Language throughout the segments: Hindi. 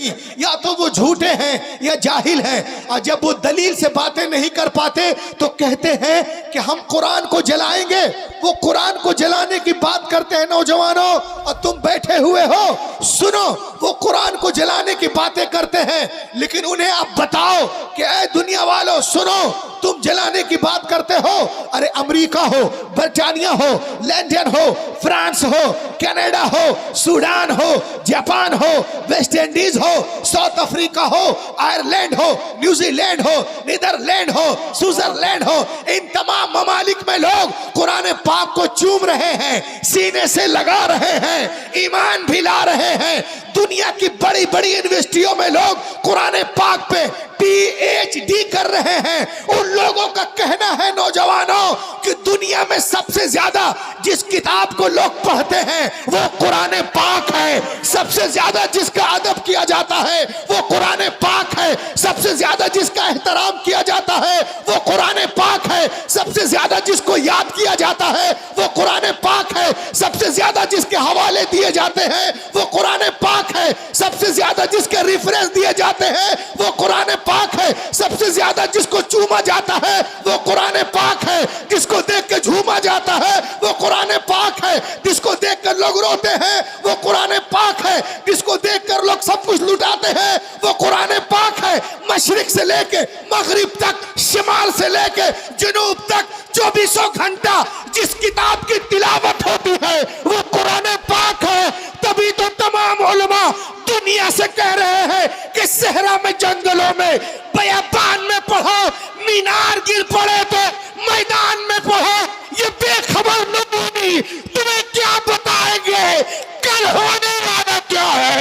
नहीं, या तो वो झूठे हैं या जाहिल हैं। और जब वो दलील से बातें नहीं कर पाते तो कहते हैं कि हम कुरान को जलाएंगे। वो कुरान को जलाने की बात करते हैं नौजवानों, और तुम बैठे हुए हो सुनो, वो कुरान को जलाने की बातें करते हैं। लेकिन उन्हें आप बताओ कि ऐ दुनिया वालों सुनो, तुम जलाने की बात करते हो, अरे अमेरिका हो, ब्रिटानिया हो, लंदन हो, फ्रांस हो, कनाडा हो, सूडान हो, जापान हो, वेस्ट इंडीज हो, साउथ अफ्रीका हो, आयरलैंड हो, न्यूजीलैंड हो, नीदरलैंड हो, स्विट्जरलैंड हो, इन तमाम ममालिक में लोग कुरान पाक को चूम रहे हैं, सीने से लगा रहे हैं, ईमान भी ला रहे हैं। दुनिया की बड़ी बड़ी यूनिवर्सिटियों में लोग कुरान पाक पे PhD कर रहे हैं। उन लोगों का कहना है नौजवानों कि दुनिया में सबसे ज्यादा जिस किताब को लोग पढ़ते हैं वो कुरान पाक है। सबसे ज्यादा जिसका अदब किया जाता है वो कुरान पाक है। सबसे ज्यादा जिसका एहतराम किया जाता है वो कुरान पाक है। सबसे ज्यादा जिसको याद किया जाता है वो कुरान पाक है। सबसे ज्यादा जिसके हवाले दिए जाते हैं वो कुरान पाक है। सबसे ज्यादा जिसके रेफरेंस दिए जाते हैं वो कुरान पाक है। सबसे ज्यादा जिसको चूमा जाता है वो कुरान पाक है। जिसको देख के झूमा जाता है वो कुरान पाक है। जिसको देखकर लोग रोते हैं वो कुरान पाक है। जिसको देखकर लोग सब कुछ लुटाते हैं वो कुरान पाक है। मशरिक से लेके मगरिब तक, शिमाल से लेके जुनूब तक 24 घंटा जिस किताब की तिलावत होती है वो कुरान पाक है। तभी तो तमाम उलमा दुनिया से कह रहे हैं कि सहरा में, जंगलों में, बयाबान में पढ़ो, मीनार गिर पड़े तो मैदान में पढ़ो। ये बेखबर नमूनी तुम्हें क्या बताएंगे कल होने वाला क्या है।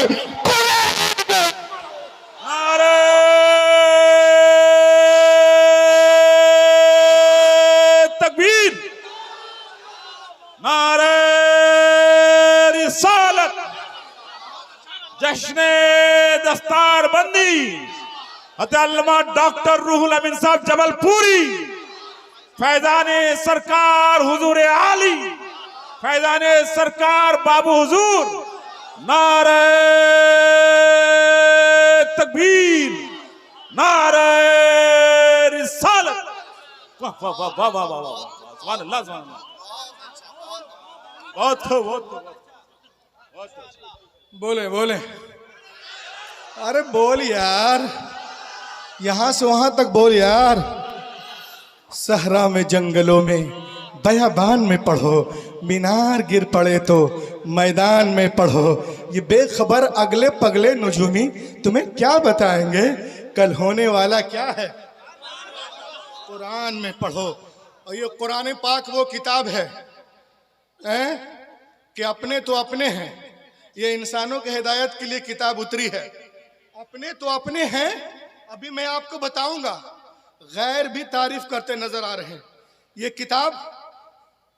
तकबीर, नारे रिसालत, जश्ने दस्तार बंदी, अल्लामा डॉक्टर रूहुल अमीन साहब जबलपुरी, फैजाने सरकार हुजूर आली, फैजाने सरकार बाबू हुजूर, नारे तकबीर, नारे रिसालत। वाह वाह वाह वाह वाह वाह वाह, सुभान अल्लाह, सुभान अल्लाह। बहुत बोले बोले, अरे बोल यार, यहां से वहां तक बोल यार। सहरा में, जंगलों में, बयाबान में पढ़ो, मीनार गिर पड़े तो मैदान में पढ़ो। ये बेखबर अगले पगले नजूमी तुम्हें क्या बताएंगे कल होने वाला क्या है। कुरान में पढ़ो। और ये कुरान पाक वो किताब है कि अपने तो अपने हैं। ये इंसानों के हिदायत के लिए किताब उतरी है। अपने तो अपने हैं। अभी मैं आपको बताऊंगा, गैर भी तारीफ करते नजर आ रहे हैं। ये किताब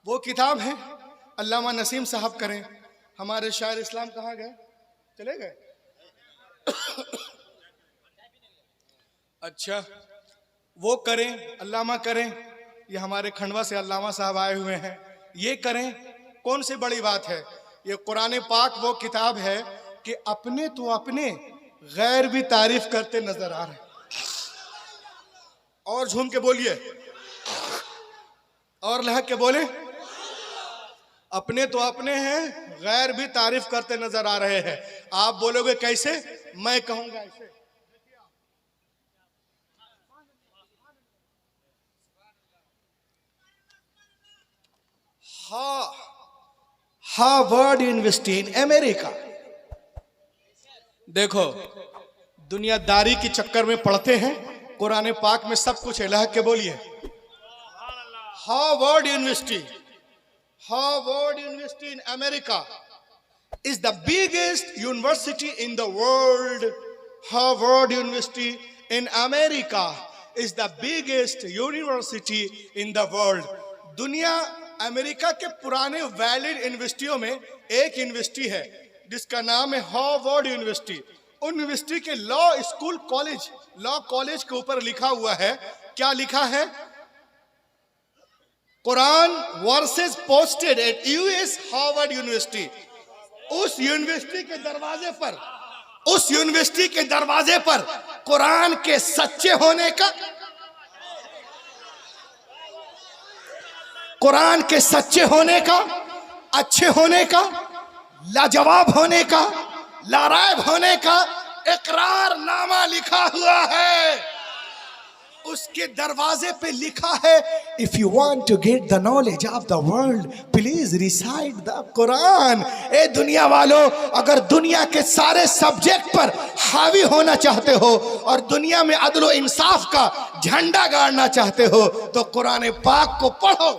वो किताब है, अल्लामा नसीम साहब करें, हमारे शायर इस्लाम कहाँ गए, चले गए? अच्छा, वो करें, अल्लामा करें। ये हमारे खंडवा से अल्लामा साहब आए हुए हैं, ये करें। कौन सी बड़ी बात है। ये कुरान पाक वो किताब है कि अपने तो अपने, गैर भी तारीफ करते नजर आ रहे हैं। और झूम के बोलिए, और लहक के बोले, अपने तो अपने हैं, गैर भी तारीफ करते नजर आ रहे हैं। आप बोलोगे कैसे? मैं कहूंगा ऐसे। Harvard university in America. देखो, दुनियादारी के चक्कर में पढ़ते हैं, कुरान पाक में सब कुछ है। लहक के बोलिए, Harvard university in America is the biggest university in the world. Harvard University in America is the biggest university in the world. दुनिया अमेरिका के पुराने वैलिड यूनिवर्सिटियों में एक यूनिवर्सिटी है जिसका नाम है हार्वर्ड यूनिवर्सिटी। उन यूनिवर्सिटी के law school college, law college के ऊपर लिखा हुआ है, क्या लिखा है? Quran versus posted at US Harvard university. उस यूनिवर्सिटी के दरवाजे पर उस यूनिवर्सिटी के दरवाजे पर कुरान के सच्चे होने का, कुरान के सच्चे होने का, अच्छे होने का, लाजवाब होने का, लारायब होने का इकरारनामा लिखा हुआ है। उसके दरवाजे पे लिखा है, if you want to get the knowledge of the world please recite the Quran. ए दुनिया वालों, अगर दुनिया के सारे सब्जेक्ट पर हावी होना चाहते हो और दुनिया में अदल व इंसाफ का झंडा गाड़ना चाहते हो तो कुरान पाक को पढ़ो।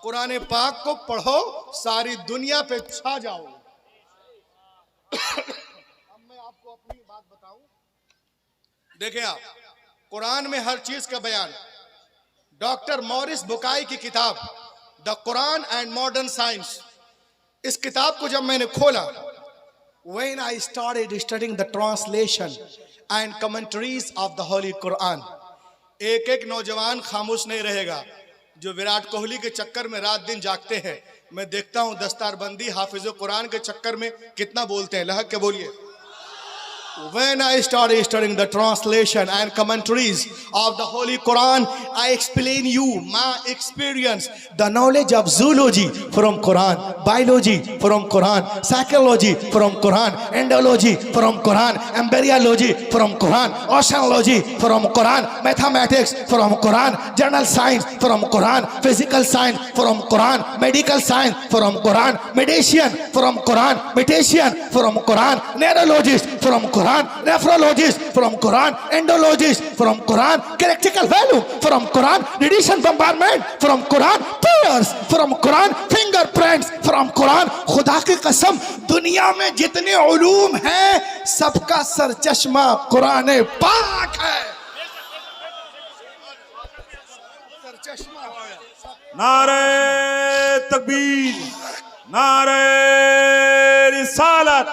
कुरान पाक को पढ़ो, सारी दुनिया पे छा जाओ। अब मैं आपको अपनी बात बताऊं। देखिए आप, कुरान में हर चीज का बयान। डॉक्टर मॉरिस बुकाई की किताब the Quran and modern science, इस किताब को जब मैंने खोला, when I started studying the translation and commentaries of the Holi Quran, एक एक नौजवान खामोश नहीं रहेगा जो विराट कोहली के चक्कर में रात दिन जागते हैं। मैं देखता हूं दस्तारबंदी हाफिज कुरान के चक्कर में कितना बोलते हैं। लहक के बोलिए। When I started studying the translation and commentaries of the Holy Quran, I explain you my experience, the knowledge of zoology from Quran, biology from Quran, psychology from Quran, endology from Quran, embryology from Quran, oceanology from Quran, mathematics from Quran, general science from Quran, physical science from Quran, medical science from Quran, medicine from Quran, meditation from Quran, neurologist from Quran, nephrologist from Quran, endologist from Quran, critical value from Quran, radiation bombardment from Quran, prayers from Quran, fingerprints from Quran। खुदा की कसम, दुनिया में जितने उलूम हैं सबका सरचश्मा कुरान पाक है। नारे तकबीर, नारे रिसालत,